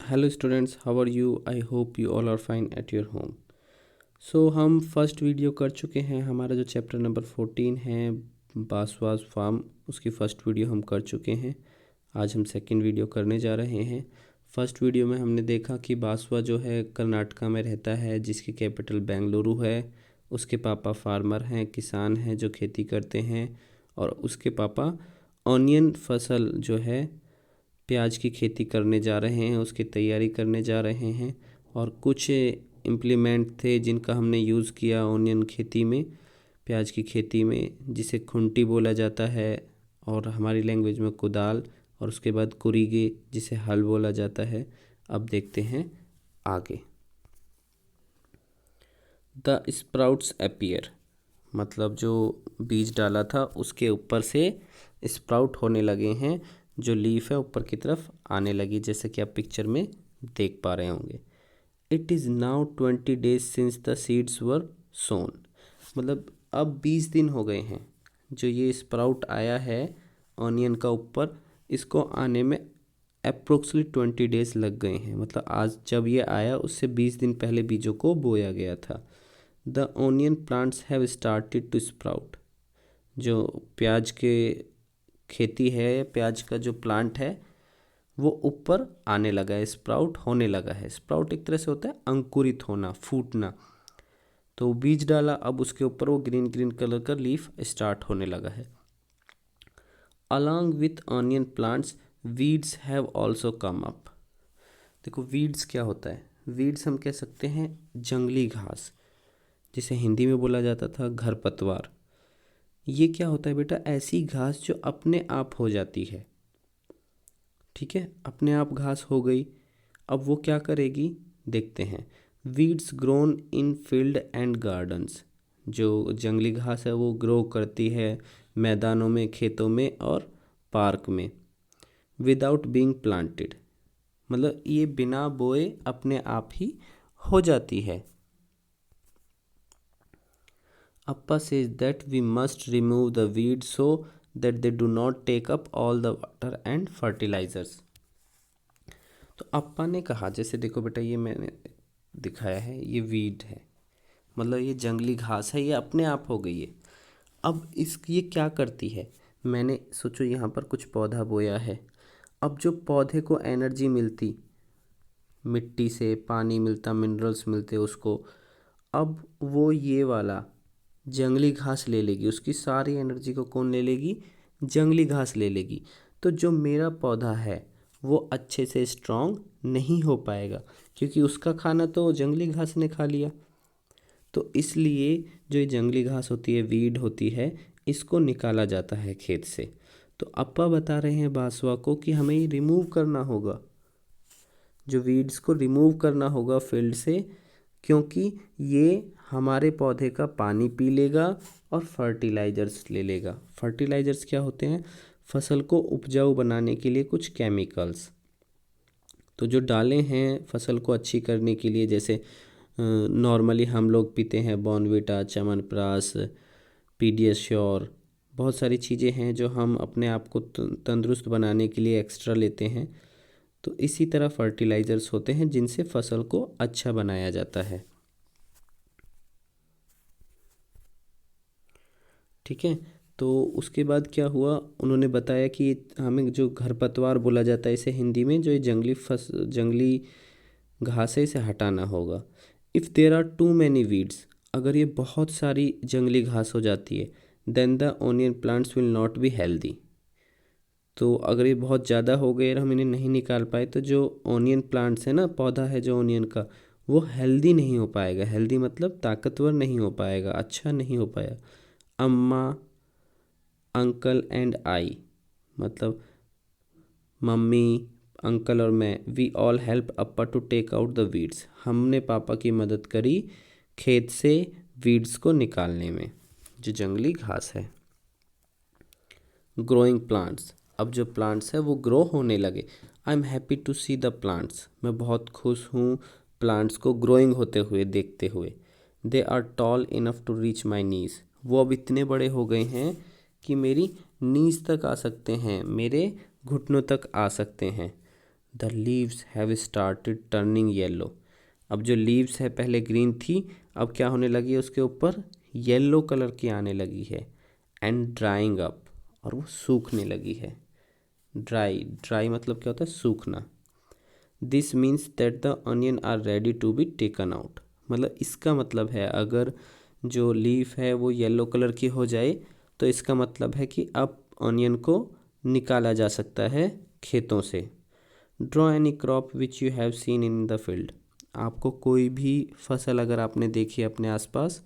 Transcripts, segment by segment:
Hello students, how are you? I hope you all are fine at your home. हम first video कर चुके हैं। हमारा जो चैप्टर नंबर 14 है बासवास फार्म, उसकी फ़र्स्ट वीडियो हम कर चुके हैं। आज हम सेकंड वीडियो करने जा रहे हैं। फर्स्ट वीडियो में हमने देखा कि बासवा जो है कर्नाटका में रहता है, जिसकी कैपिटल बेंगलुरु है। उसके पापा फार्मर हैं, किसान हैं जो खेती करते हैं, और उसके पापा ऑनियन फसल जो है प्याज की खेती करने जा रहे हैं, उसकी तैयारी करने जा रहे हैं। और कुछ इम्प्लीमेंट थे जिनका हमने यूज़ किया ऑनियन खेती में, प्याज की खेती में, जिसे खुंटी बोला जाता है और हमारी लैंग्वेज में कुदाल, और उसके बाद कुरीगे जिसे हल बोला जाता है। अब देखते हैं आगे। द स्प्राउट्स अपीयर, मतलब जो बीज डाला था उसके ऊपर से स्प्राउट होने लगे हैं, जो लीफ है ऊपर की तरफ आने लगी, जैसे कि आप पिक्चर में देख पा रहे होंगे। It is now 20 days since the seeds were sown, मतलब अब 20 दिन हो गए हैं जो ये स्प्राउट आया है ऑनियन का ऊपर, इसको आने में अप्रोक्सीमेटली 20 days लग गए हैं। मतलब आज जब ये आया उससे 20 दिन पहले बीजों को बोया गया था। The onion plants have started to sprout, जो प्याज के खेती है, प्याज का जो प्लांट है वो ऊपर आने लगा है, स्प्राउट होने लगा है। स्प्राउट एक तरह से होता है अंकुरित होना, फूटना। तो बीज डाला, अब उसके ऊपर वो ग्रीन ग्रीन कलर का लीफ स्टार्ट होने लगा है। Along with onion plants weeds have also come up. देखो वीड्स क्या होता है, वीड्स हम कह सकते हैं जंगली घास, जिसे हिंदी में बोला जाता था खरपतवार। ये क्या होता है बेटा, ऐसी घास जो अपने आप हो जाती है। ठीक है, अपने आप घास हो गई। अब वो क्या करेगी, देखते हैं। Weeds grown in field and gardens, जो जंगली घास है वो ग्रो करती है मैदानों में, खेतों में और पार्क में। विदाउट बीइंग प्लांटेड, मतलब ये बिना बोए अपने आप ही हो जाती है। Appa says that we must remove the weeds so that they do not take up all the water and fertilizers. तो अप्पा ने कहा, जैसे देखो बेटा ये मैंने दिखाया है, ये वीड है, मतलब ये जंगली घास है, ये अपने आप हो गई है। अब ये क्या करती है, मैंने सोचो यहाँ पर कुछ पौधा बोया है। अब जो पौधे को एनर्जी मिलती, मिट्टी से पानी मिलता, मिनरल्स मिलते उसको, अब वो ये वाला जंगली घास ले लेगी। उसकी सारी एनर्जी को कौन ले लेगी, जंगली घास ले लेगी। तो जो मेरा पौधा है वो अच्छे से स्ट्रॉन्ग नहीं हो पाएगा, क्योंकि उसका खाना तो जंगली घास ने खा लिया। तो इसलिए जो ये जंगली घास होती है, वीड होती है, इसको निकाला जाता है खेत से। तो अप्पा बता रहे हैं बासवा को कि हमें ये रिमूव करना होगा, जो वीड्स को रिमूव करना होगा फील्ड से, क्योंकि ये हमारे पौधे का पानी पी लेगा और फर्टिलाइज़र्स ले लेगा। फर्टिलाइज़र्स क्या होते हैं, फसल को उपजाऊ बनाने के लिए कुछ केमिकल्स। तो जो डाले हैं फसल को अच्छी करने के लिए, जैसे नॉर्मली हम लोग पीते हैं बॉर्नविटा, च्यवनप्राश, पीडियाश्योर, बहुत सारी चीज़ें हैं जो हम अपने आप को तंदुरुस्त बनाने के लिए एक्स्ट्रा लेते हैं। तो इसी तरह फर्टिलाइज़र्स होते हैं जिनसे फसल को अच्छा बनाया जाता है। ठीक है, तो उसके बाद क्या हुआ, उन्होंने बताया कि हमें जो खरपतवार बोला जाता है इसे हिंदी में, जो ये जंगली घास है, इसे हटाना होगा। If there are too many weeds, अगर ये बहुत सारी जंगली घास हो जाती है, then the onion plants will not be healthy. तो अगर ये बहुत ज़्यादा हो गए और हम इन्हें नहीं निकाल पाए, तो जो ऑनियन प्लांट्स है ना, पौधा है जो ऑनियन का, वो हेल्दी नहीं हो पाएगा। हेल्दी मतलब ताकतवर नहीं हो पाएगा, अच्छा नहीं हो पाया। अम्मा, अंकल एंड आई, मतलब मम्मी, अंकल और मैं, वी ऑल हेल्प अप्पा to take out the weeds, हमने पापा की मदद करी खेत से वीड्स को निकालने में, जो जंगली घास है। ग्रोइंग प्लांट्स, अब जो प्लांट्स है वो ग्रो होने लगे। I am happy to see the plants, मैं बहुत खुश हूँ प्लांट्स को ग्रोइंग होते हुए देखते हुए। They are tall enough to reach my knees, वो अब इतने बड़े हो गए हैं कि मेरी नीज तक आ सकते हैं, मेरे घुटनों तक आ सकते हैं। The leaves have started turning yellow. अब जो लीव्स है पहले ग्रीन थी, अब क्या होने लगी है उसके ऊपर, येलो कलर की आने लगी है। एंड ड्राइंग अप, और वो सूखने लगी है। ड्राई, ड्राई मतलब क्या होता है, सूखना। This means that the onion are ready to be taken out. मतलब इसका मतलब है अगर जो लीफ है वो येलो कलर की हो जाए तो इसका मतलब है कि अब ऑनियन को निकाला जा सकता है खेतों से। Draw any crop which you have seen in the field. आपको कोई भी फसल अगर आपने देखी अपने आसपास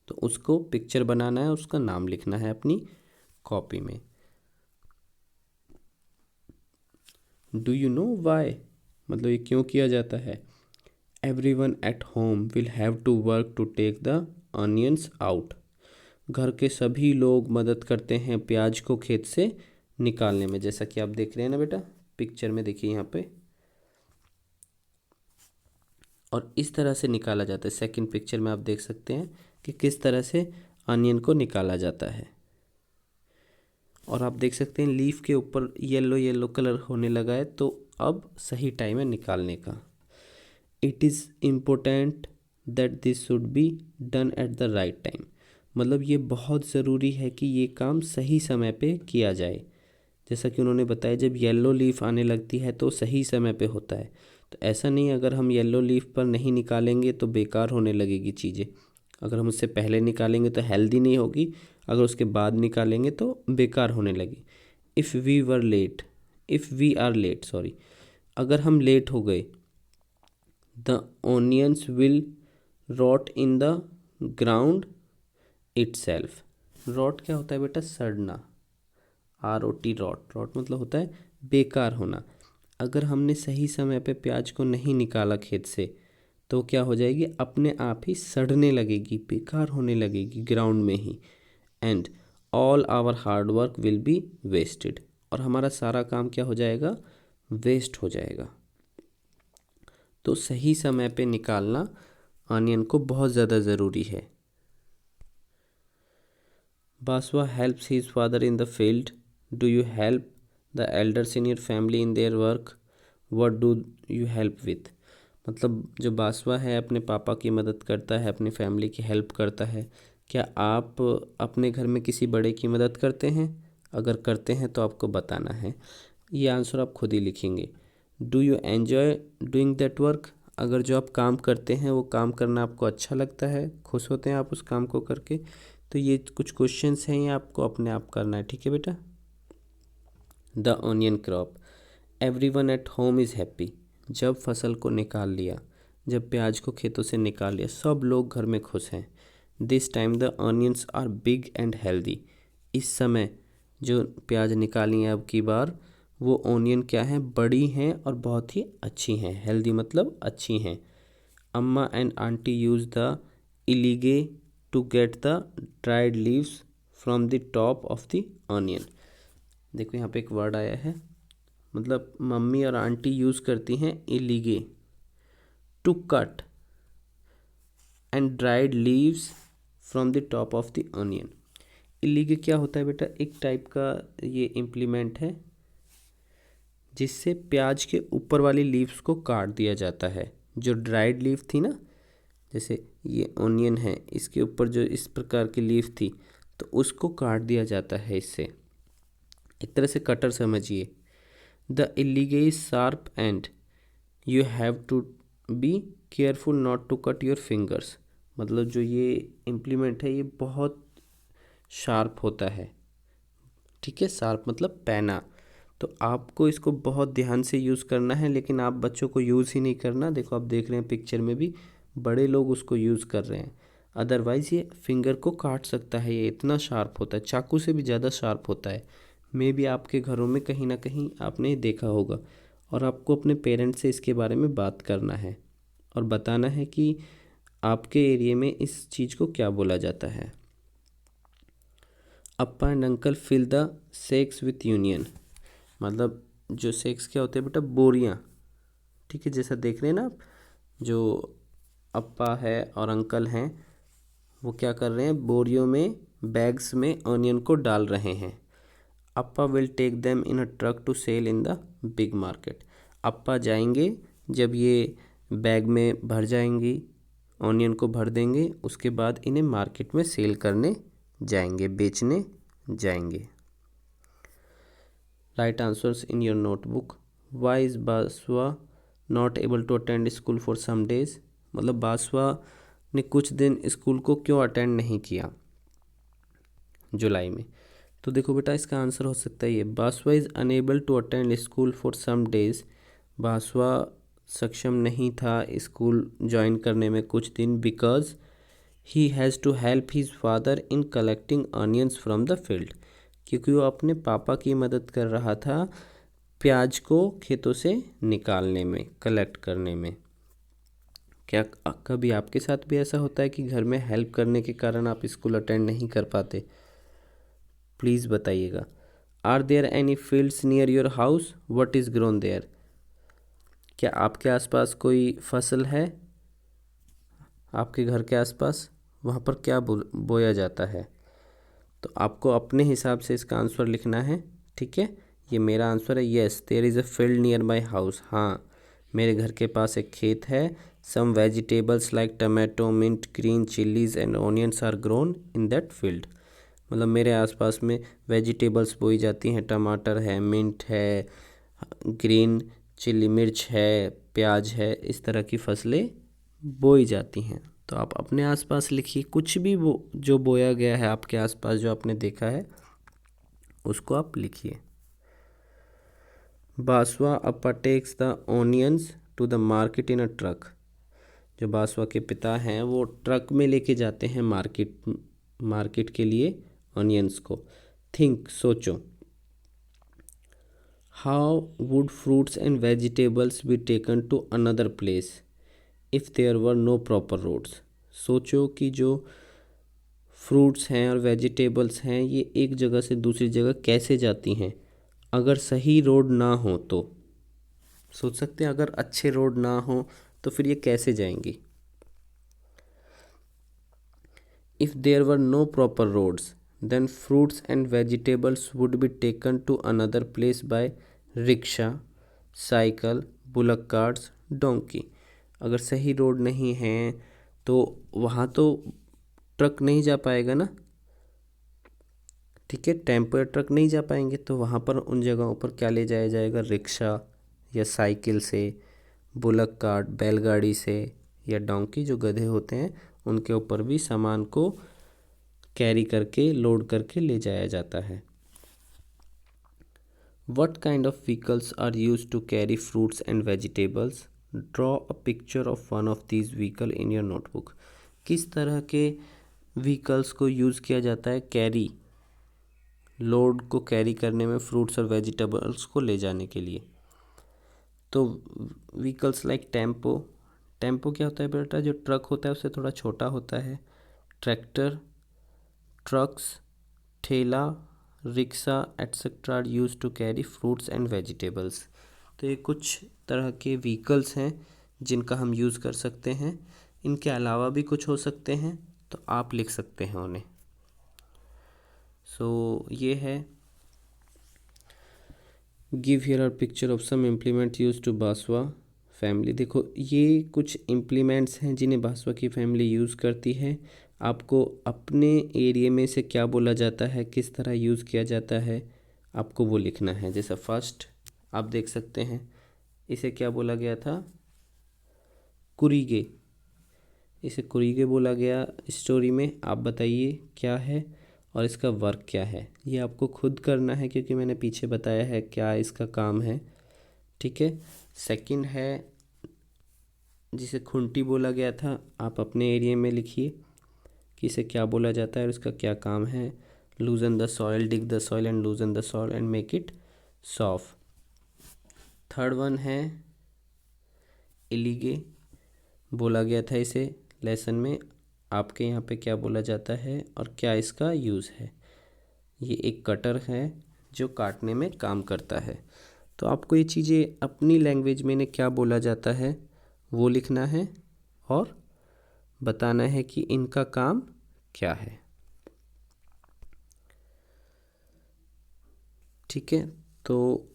तो उसको पिक्चर बनाना है, उसका नाम लिखना है अपनी कॉपी में। डू यू नो वाई, मतलब ये क्यों किया जाता है। Everyone at home will have to work to take the onions out. घर के सभी लोग मदद करते हैं प्याज को खेत से निकालने में, जैसा कि आप देख रहे हैं ना बेटा पिक्चर में, देखिए यहाँ पे। और इस तरह से निकाला जाता है। सेकंड पिक्चर में आप देख सकते हैं कि किस तरह से अनियन को निकाला जाता है। और आप देख सकते हैं लीफ के ऊपर येलो येलो कलर होने लगा है, तो अब सही टाइम है निकालने का। It is important that this should be done at the right time. मतलब ये बहुत ज़रूरी है कि ये काम सही समय पे किया जाए। जैसा कि उन्होंने बताया जब येलो लीफ आने लगती है तो सही समय पे होता है। तो ऐसा नहीं अगर हम येलो लीफ पर नहीं निकालेंगे तो बेकार होने लगेगी चीज़ें। अगर हम उससे पहले निकालेंगे तो हेल्दी नहीं होगी, अगर उसके बाद निकालेंगे तो बेकार होने लगी। If we are late sorry, अगर हम लेट हो गए, the onions will rot in the ground itself. Rot क्या होता है बेटा, सड़ना। ROT, रॉट, रॉट मतलब होता है बेकार होना। अगर हमने सही समय पे प्याज को नहीं निकाला खेत से तो क्या हो जाएगी, अपने आप ही सड़ने लगेगी, बेकार होने लगेगी ग्राउंड में ही। And all our hard work will be wasted, और हमारा सारा काम क्या हो जाएगा, वेस्ट हो जाएगा। तो सही समय पे निकालना ऑनियन को बहुत ज़्यादा ज़रूरी है। Basava helps his father in the field. Do you help the elders in your family in their work. What do you help with. मतलब जो बासवा है अपने पापा की मदद करता है, अपनी फैमिली की हेल्प करता है। क्या आप अपने घर में किसी बड़े की मदद करते हैं, अगर करते हैं तो आपको बताना है। ये आंसर आप खुद ही लिखेंगे। Do you enjoy doing that work. अगर जो आप काम करते हैं वो काम करना आपको अच्छा लगता है, खुश होते हैं आप उस काम को करके, तो ये कुछ क्वेश्चंस हैं, ये आपको अपने आप करना है, ठीक है बेटा। The onion crop, everyone at home is happy. जब फसल को निकाल लिया, जब प्याज को खेतों से निकाल लिया, सब लोग घर में खुश हैं। This time the onions are big and healthy. इस समय जो प्याज निकाली हैं अब की बार, वो ऑनियन क्या हैं, बड़ी हैं और बहुत ही अच्छी हैं। हेल्दी मतलब अच्छी हैं। Amma and aunty use the ilige to get the dried leaves from the top of the onion. देखो यहाँ पे एक वर्ड आया है, मतलब मम्मी और आंटी यूज़ करती हैं इलीगे to cut and dried leaves from the top of the onion. इलीगे क्या होता है बेटा, एक टाइप का ये इम्प्लीमेंट है जिससे प्याज के ऊपर वाली लीव्स को काट दिया जाता है। जो ड्राइड लीफ थी ना, जैसे ये ऑनियन है, इसके ऊपर जो इस प्रकार की लीफ थी तो उसको काट दिया जाता है इससे, एक तरह से कटर समझिए। द इलीगे is sharp and you have to be careful not to cut your fingers. मतलब जो ये इम्प्लीमेंट है ये बहुत शार्प होता है, ठीक है। शार्प मतलब पैना, तो आपको इसको बहुत ध्यान से यूज़ करना है, लेकिन आप बच्चों को यूज़ ही नहीं करना। देखो आप देख रहे हैं पिक्चर में भी बड़े लोग उसको यूज़ कर रहे हैं, अदरवाइज़ ये फिंगर को काट सकता है। ये इतना शार्प होता है, चाकू से भी ज़्यादा शार्प होता है। मे भी आपके घरों में कहीं ना कहीं आपने देखा होगा, और आपको अपने पेरेंट्स से इसके बारे में बात करना है और बताना है कि आपके एरिया में इस चीज़ को क्या बोला जाता है। Appa and uncle fill the sacks with onion. मतलब जो सेक्स क्या होते हैं बेटा, बोरियाँ, ठीक है। जैसा देख रहे हैं ना आप, जो अप्पा है और अंकल हैं वो क्या कर रहे हैं, बोरियों में बैग्स में ऑनियन को डाल रहे हैं। Appa will take them in a truck to sell in the big market. Appa जाएंगे जब ये बैग में भर जाएंगी, ऑनियन को भर देंगे, उसके बाद इन्हें मार्केट में सेल करने जाएंगे, बेचने जाएंगे। Write answers in your notebook. Why is Basava not able to attend school for some days. मतलब बासवा ने कुछ दिन स्कूल को क्यों अटेंड नहीं किया जुलाई में। तो देखो बेटा, इसका आंसर हो सकता है ये, Basava is unable to attend school for some days. Basava सक्षम नहीं था स्कूल ज्वाइन करने में कुछ दिन, because he has to help his father in collecting onions from the field. क्योंकि वो अपने पापा की मदद कर रहा था प्याज को खेतों से निकालने में, कलेक्ट करने में। क्या कभी आपके साथ भी ऐसा होता है कि घर में हेल्प करने के कारण आप स्कूल अटेंड नहीं कर पाते? प्लीज़ बताइएगा। Are there any fields near your house, what is grown there. क्या आपके आसपास कोई फसल है? आपके घर के आसपास वहाँ पर क्या बोया जाता है? तो आपको अपने हिसाब से इसका आंसर लिखना है, ठीक है। ये मेरा आंसर है, yes there is a field near my house. हाँ, मेरे घर के पास एक खेत है। Some vegetables like tomato, mint, green chillies and onions are grown in that field. मतलब मेरे आसपास में वेजिटेबल्स बोई जाती हैं, टमाटर है, मिंट है, ग्रीन चिली मिर्च है, प्याज है, इस तरह की फसलें बोई जाती हैं। तो आप अपने आसपास लिखिए, कुछ भी जो बोया गया है आपके आसपास, जो आपने देखा है उसको आप लिखिए। Basava Appa takes the onions to the market in a truck. जो बासवा के पिता हैं वो ट्रक में लेके जाते हैं मार्केट के लिए ऑनियंस को। थिंक, सोचो। How would fruits and vegetables be taken to another place if there were no proper roads. सोचो कि जो फ्रूट्स हैं और वेजिटेबल्स हैं ये एक जगह से दूसरी जगह कैसे जाती हैं अगर सही रोड ना हो तो। सोच सकते हैं, अगर अच्छे रोड ना हो तो फिर ये कैसे जाएंगी। If there were no proper roads then fruits and vegetables would be taken to another place by rickshaw, cycle, bullock carts, donkey. अगर सही रोड नहीं है तो वहाँ तो ट्रक नहीं जा पाएगा ना, ठीक है, टेम्पो या ट्रक नहीं जा पाएंगे। तो वहाँ पर उन जगहों पर क्या ले जाया जाएगा, रिक्शा या साइकिल से, बुलक कार्ट बैलगाड़ी से, या डोंकी जो गधे होते हैं उनके ऊपर भी सामान को कैरी करके, लोड करके ले जाया जाता है। What kind of vehicles are used to carry fruits and vegetables? Draw a picture of one of these vehicle in your notebook. किस तरह के व्हीकल्स को यूज़ किया जाता है कैरी, लोड को कैरी करने में, फ्रूट्स और वेजिटेबल्स को ले जाने के लिए। तो व्हीकल्स लाइक टेम्पो। टेम्पो क्या होता है बेटा, जो ट्रक होता है उससे थोड़ा छोटा होता है। ट्रैक्टर, ट्रक्स, ठेला, rickshaw etcetera are use to carry fruits and vegetables. तो ये कुछ तरह के व्हीकल्स हैं जिनका हम यूज़ कर सकते हैं। इनके अलावा भी कुछ हो सकते हैं, तो आप लिख सकते हैं उन्हें। सो ये है, give here are picture of some implement use to Basava family. देखो ये कुछ इम्प्लीमेंट्स हैं जिन्हें बासवा की फैमिली यूज़ करती है। आपको अपने एरिया में से क्या बोला जाता है, किस तरह यूज़ किया जाता है, आपको वो लिखना है। जैसा फर्स्ट आप देख सकते हैं, इसे क्या बोला गया था, कुरीगे। इसे कुरीगे बोला गया स्टोरी में। आप बताइए क्या है और इसका वर्क क्या है। ये आपको खुद करना है क्योंकि मैंने पीछे बताया है क्या इसका काम है, ठीक है। सेकंड है जिसे खुंटी बोला गया था, आप अपने एरिया में लिखिए कि इसे क्या बोला जाता है और इसका क्या काम है। लूजन the soil, dig the soil and लूजन the soil and make it soft. Third one है इलीगे, बोला गया था इसे लेसन में। आपके यहाँ पे क्या बोला जाता है और क्या इसका यूज़ है। ये एक कटर है जो काटने में काम करता है। तो आपको ये चीज़ें अपनी लैंग्वेज में इन्हें क्या बोला जाता है वो लिखना है और बताना है कि इनका काम क्या है। ठीक है। तो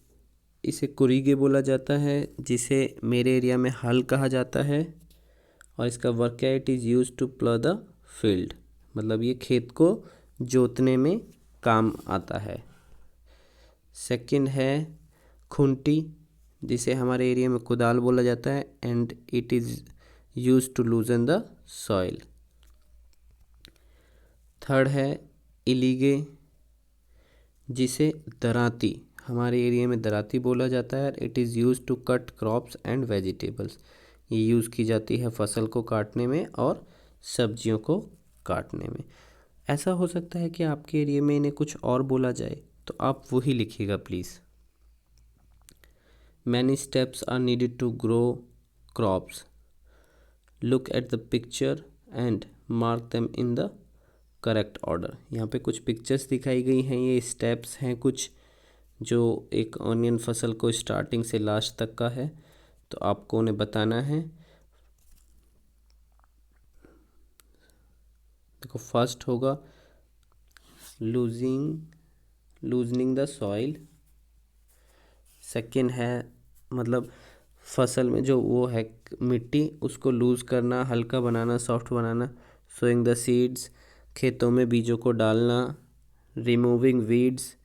इसे कुरीगे बोला जाता है, जिसे मेरे एरिया में हल कहा जाता है। और इसका वर्क क्या है, it is use to plough the field, मतलब ये खेत को जोतने में काम आता है। सेकंड है खुंटी, जिसे हमारे एरिया में कुदाल बोला जाता है, and it is use to loosen the soil. Third है इलीगे, जिसे दराती, हमारे एरिया में दराती बोला जाता है। It is use to cut crops and vegetables, ये यूज़ की जाती है फसल को काटने में और सब्जियों को काटने में। ऐसा हो सकता है कि आपके एरिया में इन्हें कुछ और बोला जाए, तो आप वही लिखिएगा please. Many steps are needed to grow crops, look at the picture and mark them in the correct order. यहाँ पे कुछ पिक्चर्स दिखाई गई हैं, ये स्टेप्स हैं कुछ, जो एक ऑनियन फसल को स्टार्टिंग से लास्ट तक का है, तो आपको उन्हें बताना है। देखो फर्स्ट होगा लूजनिंग द सॉइल। सेकंड है मतलब फसल में जो वो है मिट्टी, उसको लूज़ करना, हल्का बनाना, सॉफ्ट बनाना। सोइंग द सीड्स, खेतों में बीजों को डालना। रिमूविंग वीड्स,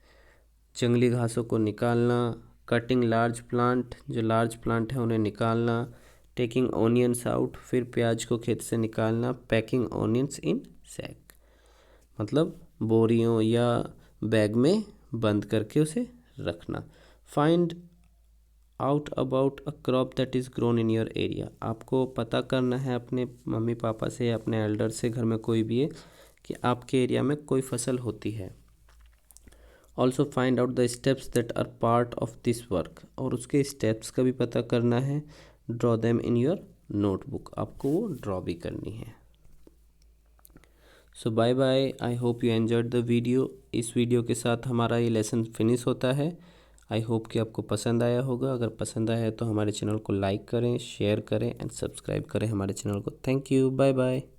जंगली घासों को निकालना। कटिंग लार्ज प्लांट, जो लार्ज प्लांट है उन्हें निकालना। टेकिंग ऑनियंस आउट, फिर प्याज को खेत से निकालना। पैकिंग ऑनियंस इन सैक, मतलब बोरियों या बैग में बंद करके उसे रखना। Find out about a crop that is grown in your area, आपको पता करना है अपने मम्मी पापा से या अपने एल्डर से, घर में कोई भी है, कि आपके एरिया में कोई फसल होती है। Also find out the steps that are part of this work, और उसके स्टेप्स का भी पता करना है। Draw them in your notebook, आपको वो ड्रॉ भी करनी है। So bye bye, I hope you enjoyed the video. इस वीडियो के साथ हमारा ये लेसन फिनिश होता है। आई होप कि आपको पसंद आया होगा। अगर पसंद आया है तो हमारे चैनल को लाइक करें, शेयर करें एंड सब्सक्राइब करें हमारे चैनल को। Thank you, bye bye.